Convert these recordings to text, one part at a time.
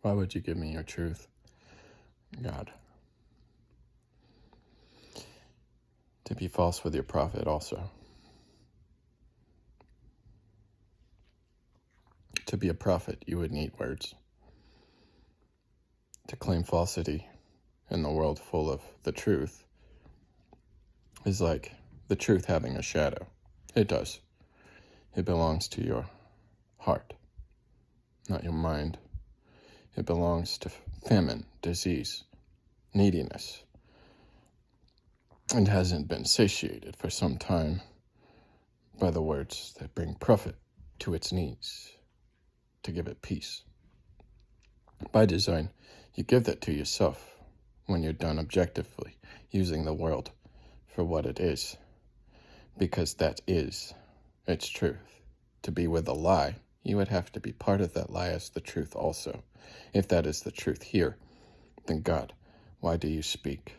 Why would you give me your truth, God? To be false with your prophet also. To be a prophet, you would need words. To claim falsity in the world full of the truth is like the truth having a shadow. It does. It belongs to your heart, not your mind. It belongs to famine, disease, neediness, and hasn't been satiated for some time by the words that bring profit to its needs, to give it peace. By design, you give that to yourself when you're done objectively using the world for what it is, because that is its truth. To be with a lie, you would have to be part of that lie as the truth also. If that is the truth here, then God, why do you speak?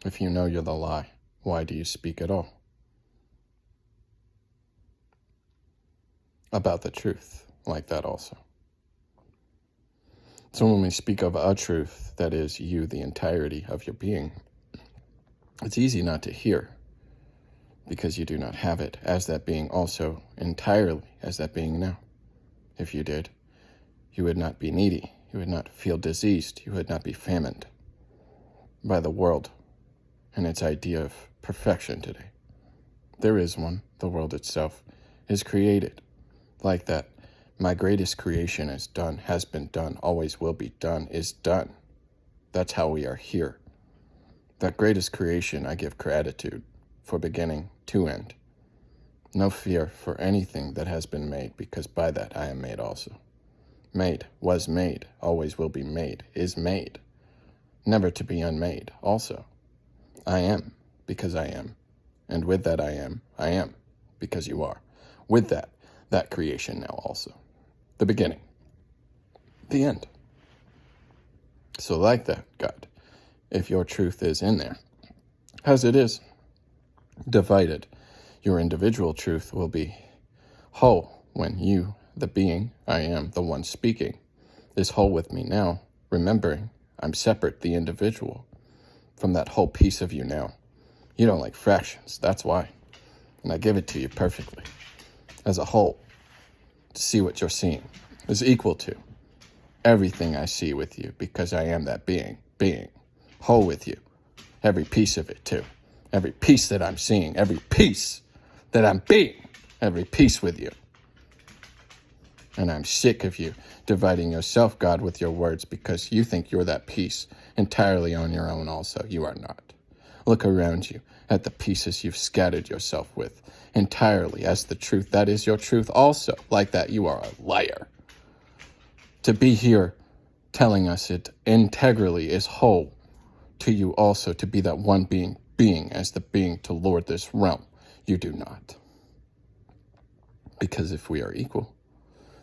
If you know you're the lie, why do you speak at all? About the truth, like that also. So when we speak of a truth, that is you, the entirety of your being, it's easy not to hear, because you do not have it as that being also entirely as that being now. If you did, you would not be needy, you would not feel diseased, you would not be famined by the world and its idea of perfection today. There is one, the world itself is created like that. My greatest creation is done, has been done, always will be done, is done. That's how we are here. That greatest creation I give gratitude for beginning to end. No fear for anything that has been made, because by that I am made also. Made, was made, always will be made, is made, never to be unmade also. I am, because I am, and with that I am, because you are. With that creation now also. The beginning, the end. So like that, God, if your truth is in there, as it is, divided, your individual truth will be whole when you, the being, I am, the one speaking, is whole with me now, remembering I'm separate, the individual, from that whole piece of you now. You don't like fractions, that's why. And I give it to you perfectly, as a whole, to see what you're seeing is equal to everything I see with you, because I am that being, whole with you, every piece of it too, every piece that I'm seeing, every piece that I'm being, every piece with you. And I'm sick of you dividing yourself, God, with your words, because you think you're that piece entirely on your own also. You are not. Look around you at the pieces you've scattered yourself with entirely as the truth. That is your truth also. Like that, you are a liar. To be here telling us it integrally is whole to you also, to be that one being as the being to lord this realm. You do not. Because if we are equal,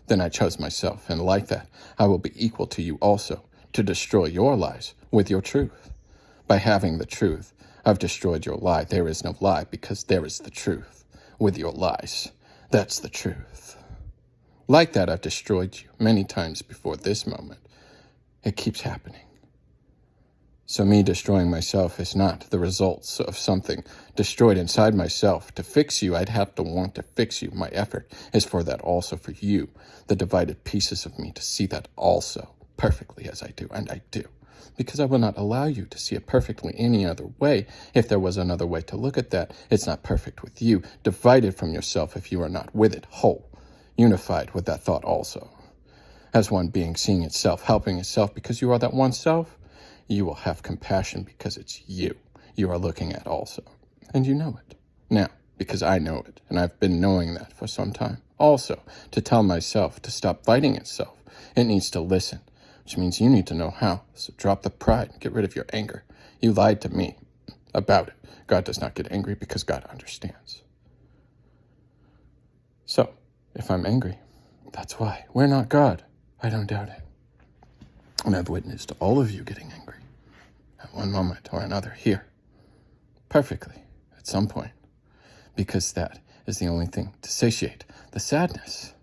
then I chose myself, and like that, I will be equal to you also, to destroy your lies with your truth. By having the truth, I've destroyed your lie. There is no lie, because there is the truth. With your lies, that's the truth. Like that, I've destroyed you many times before this moment. It keeps happening. So me destroying myself is not the results of something destroyed inside myself. To fix you, I'd have to want to fix you. My effort is for that also, for you, the divided pieces of me, to see that also perfectly as I do, and I do. Because I will not allow you to see it perfectly any other way. If there was another way to look at that, it's not perfect with you, divided from yourself if you are not with it, whole, unified with that thought also. As one being seeing itself, helping itself, because you are that one self, you will have compassion because it's you are looking at also. And you know it. Now, because I know it, and I've been knowing that for some time. Also, to tell myself to stop fighting itself. It needs to listen, which means you need to know how. So drop the pride and get rid of your anger. You lied to me about it. God does not get angry because God understands. So, if I'm angry, that's why. We're not God. I don't doubt it. And I've witnessed all of you getting angry at one moment or another here, perfectly, at some point, because that is the only thing to satiate the sadness,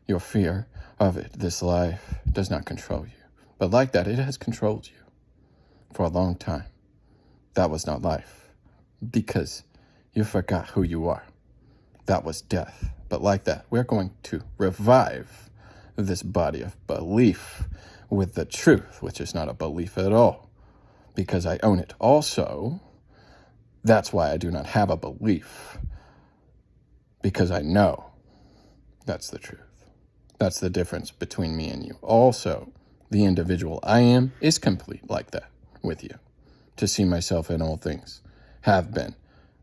your fear of it, this life, does not control you. But like that, it has controlled you for a long time. That was not life, because you forgot who you are. That was death. But like that, we're going to revive this body of belief with the truth, which is not a belief at all, because I own it. Also, that's why I do not have a belief, because I know that's the truth. That's the difference between me and you. Also, the individual I am is complete like that with you. To see myself in all things, have been,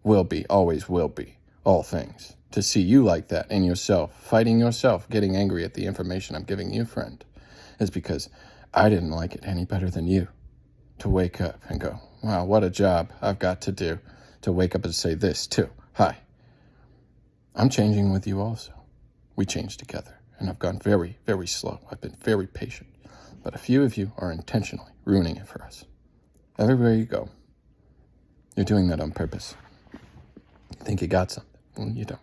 will be, always will be, all things. To see you like that in yourself, fighting yourself, getting angry at the information I'm giving you, friend, is because I didn't like it any better than you. To wake up and go, wow, what a job I've got to do to wake up and say this too. Hi, I'm changing with you also. We change together, and I've gone very, very slow. I've been very patient, but a few of you are intentionally ruining it for us. Everywhere you go, you're doing that on purpose. You think you got something. Well, you don't,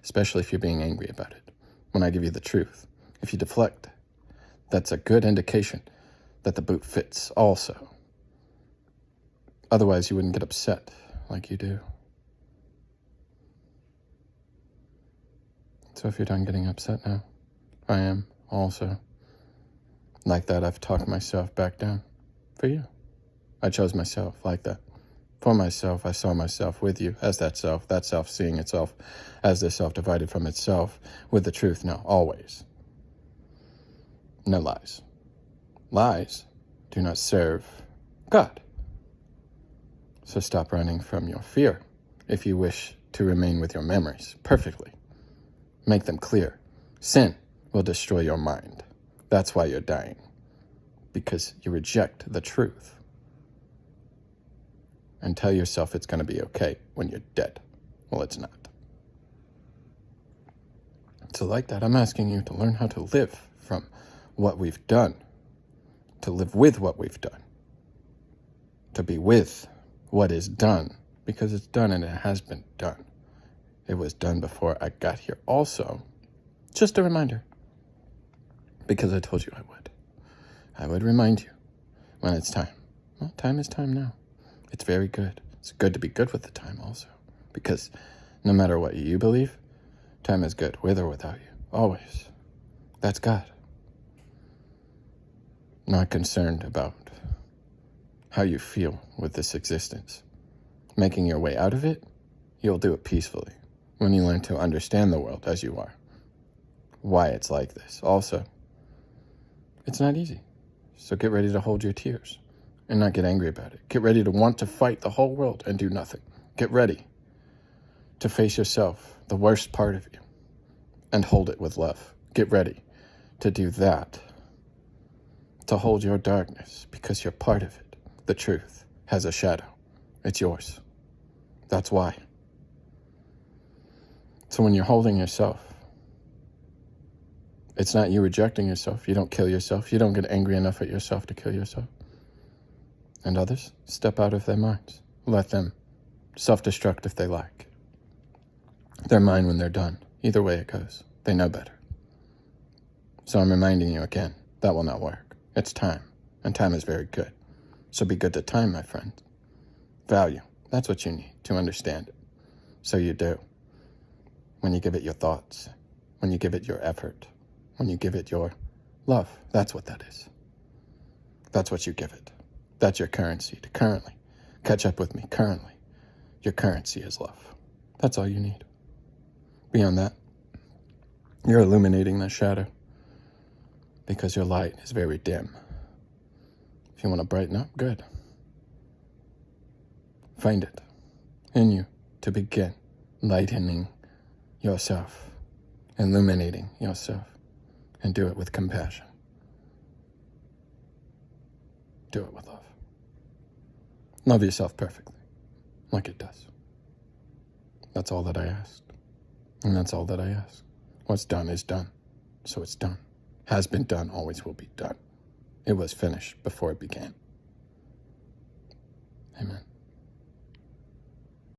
especially if you're being angry about it. When I give you the truth, if you deflect, that's a good indication that the boot fits also. Otherwise, you wouldn't get upset like you do. So if you're done getting upset now, I am also. Like that, I've talked myself back down for you. I chose myself like that. For myself, I saw myself with you as that self seeing itself as the self divided from itself with the truth now, always. No lies. Lies do not serve God. So stop running from your fear if you wish to remain with your memories perfectly. Make them clear. Sin will destroy your mind. That's why you're dying. Because you reject the truth. And tell yourself it's going to be okay when you're dead. Well, it's not. So like that, I'm asking you to learn how to live from what we've done. To live with what we've done. To be with what is done. Because it's done and it has been done. It was done before I got here. Also, just a reminder. Because I told you I would. I would remind you when it's time. Well, time is time now. It's very good. It's good to be good with the time also. Because no matter what you believe, time is good, with or without you. Always. That's God. Not concerned about how you feel with this existence. Making your way out of it, you'll do it peacefully. When you learn to understand the world as you are. Why it's like this. Also, it's not easy. So get ready to hold your tears. And not get angry about it. Get ready to want to fight the whole world and do nothing. Get ready to face yourself, the worst part of you, and hold it with love. Get ready to do that. To hold your darkness, because you're part of it. The truth has a shadow. It's yours. That's why. So when you're holding yourself, it's not you rejecting yourself. You don't kill yourself. You don't get angry enough at yourself to kill yourself. And others step out of their minds. Let them self-destruct if they like. They're mine when they're done. Either way it goes. They know better. So I'm reminding you again, that will not work. It's time, and time is very good. So be good to time, my friend. Value, that's what you need to understand it. So you do. When you give it your thoughts, when you give it your effort, when you give it your love, that's what that is. That's what you give it. That's your currency to currently catch up with me. Currently, your currency is love. That's all you need. Beyond that, you're illuminating the shadow because your light is very dim. If you want to brighten up, good. Find it in you to begin lightening yourself, illuminating yourself, and do it with compassion. Do it with love. Love yourself perfectly, like it does. That's all that I asked. And that's all that I ask. What's done is done. So it's done. Has been done, always will be done. It was finished before it began. Amen.